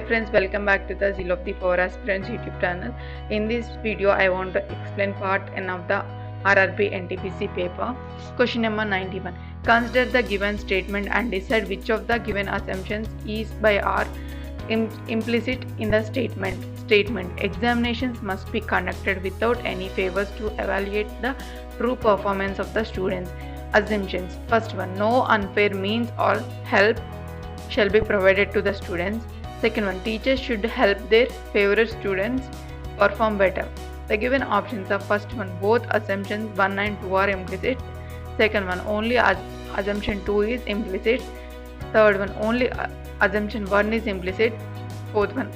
Hi friends, welcome back to the Zeal of the Power Aspirants YouTube channel. In this video, I want to explain part N of the RRB NTPC paper. Question number 91. Consider the given statement and decide which of the given assumptions is by or implicit in the statement. Examinations must be conducted without any favors to evaluate the true performance of the students. Assumptions. First one, no unfair means or help shall be provided to the students. Second one, teachers should help their favorite students perform better. The given options are: first one, both assumptions 1 and 2 are implicit. Second one, only assumption 2 is implicit. Third one, only assumption 1 is implicit. Fourth one,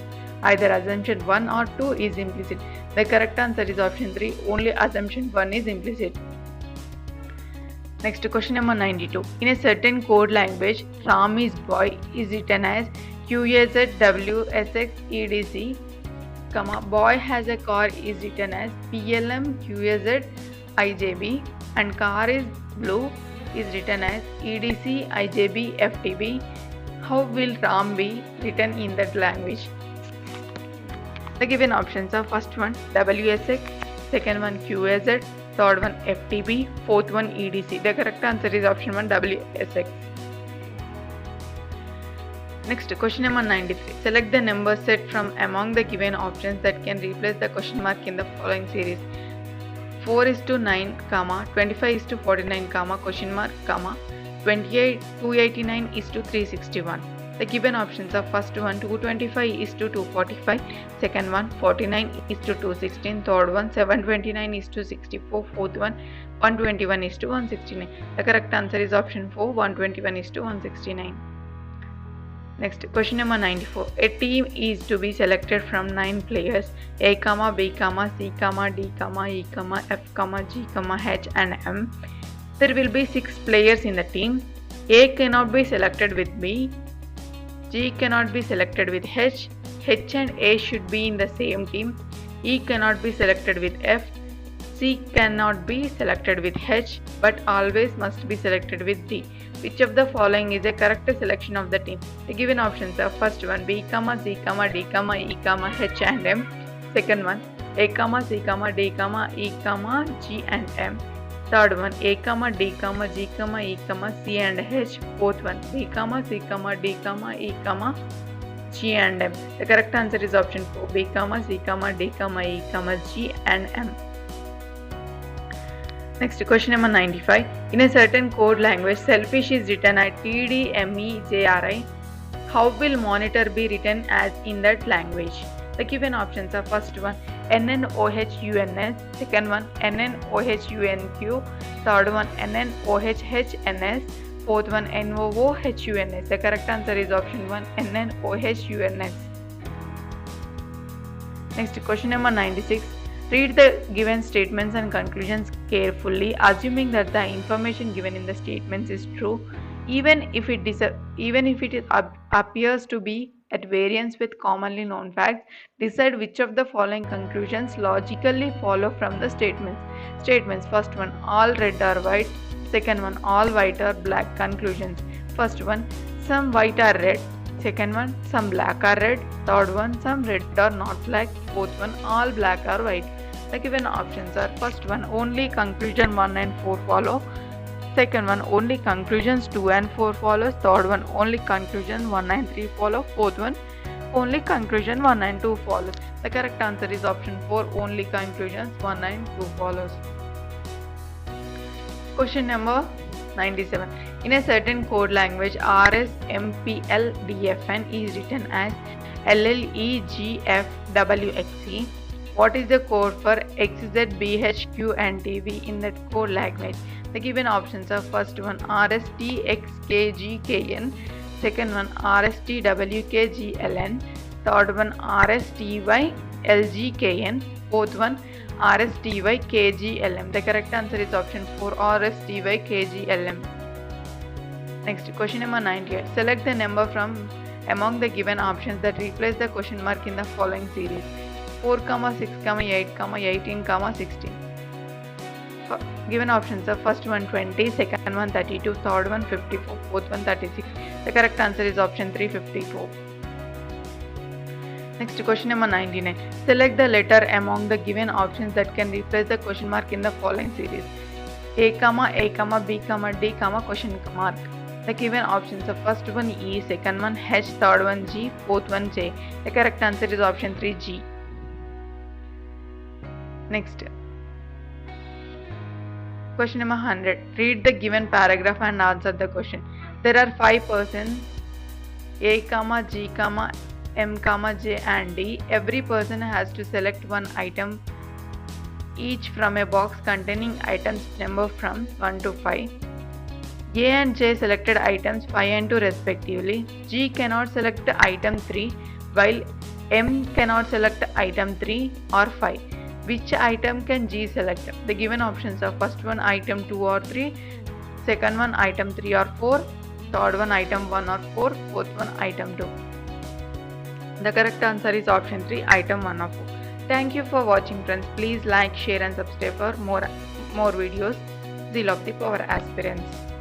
either assumption 1 or 2 is implicit. The correct answer is option 3, only assumption 1 is implicit. Next, question number 92. In a certain code language, Ram is boy is written as QAZWSX EDC, boy has a car is written as PLM QAZIJB, and car is blue is written as EDC IJB FTB. How will Ram be written in that language? The given options are: first one WSX, second one QAZ, third one FTB, fourth one EDC. The correct answer is option 1, WSX. Next, question number 93. Select the number set from among the given options that can replace the question mark in the following series: 4:9, 25:49, question mark, 289:361. The given options are: first one 225:245, second one 49:216, third one 729:64, fourth one 121:169. The correct answer is option 4, 121:169. Next, question number 94. A team is to be selected from 9 players: A, B, C, D, E, F, G, H and M. There will be 6 players in the team. A cannot be selected with B. G cannot be selected with H. H and A should be in the same team. E cannot be selected with F. C cannot be selected with H, but always must be selected with D. Which of the following is a correct selection of the team? The given options are: first one B, C, D, E, H and M. Second one A, C, D, E, G and M. Third one A, D, G, E, C and H. Fourth one B, C, D, E, G and M. The correct answer is option 4, B, C, D, E, G and M. Next, question number 95. In a certain code language, selfish is written as TDMEJRI. How will monitor be written as in that language? The given options are: first one NNOHUNS, second one NNOHUNQ, third one NNOHHNS, fourth one NOOHUNS. The correct answer is option 1, NNOHUNS. Next, question number 96. Read the given statements and conclusions carefully, assuming that the information given in the statements is true, even if it appears to be at variance with commonly known facts. Decide which of the following conclusions logically follow from the statements. First one, all red are white. Second one, all white are black. Conclusions. First one, some white are red. Second one, some black are red. Third one, some red are not black. Fourth one, all black are white. The given options are: first one, only conclusion 1 and 4 follow. Second one, only conclusions 2 and 4 follows. Third one, only conclusion 1 and 3 follow. Fourth one, only conclusion 1 and 2 follows. The correct answer is option 4, only conclusions 1 and 2 follows. Question number 97. In a certain code language, RSMPLDFN is written as LLEGFWXE. What is the code for XZBHQ and TV in that code language? The given options are: first one RSTXKGKN, second one RSTWKGLN, third one RSTYLGKN, fourth one RSTYKGLM. The correct answer is option 4, RSTYKGLM. Next, question number 98. Select the number from among the given options that replace the question mark in the following series: 4, 6, 8, 18, 16. Given options are: first one 20, second one 32, third one 54, fourth one 36. The correct answer is option 3, 54. Next, question number 99. Select the letter among the given options that can replace the question mark in the following series. A, B, D, question mark. The given options are first one E, second one H, third one G, fourth one J. The correct answer is option 3, G. Next, question number 100. Read the given paragraph and answer the question. There are 5 persons A, G, M, J and D. Every person has to select one item each from a box containing items number from 1 to 5. A and J selected items 5 and 2 respectively. G cannot select item 3 while M cannot select item 3 or 5. Which item can G select? The given options are first one item 2 or 3, second one item 3 or 4, third one item 1 or 4, fourth one item 2. The correct answer is option 3, item 1 or 4. Thank you for watching, friends. Please like, share and subscribe for more videos. Zeal of the Power Aspirants.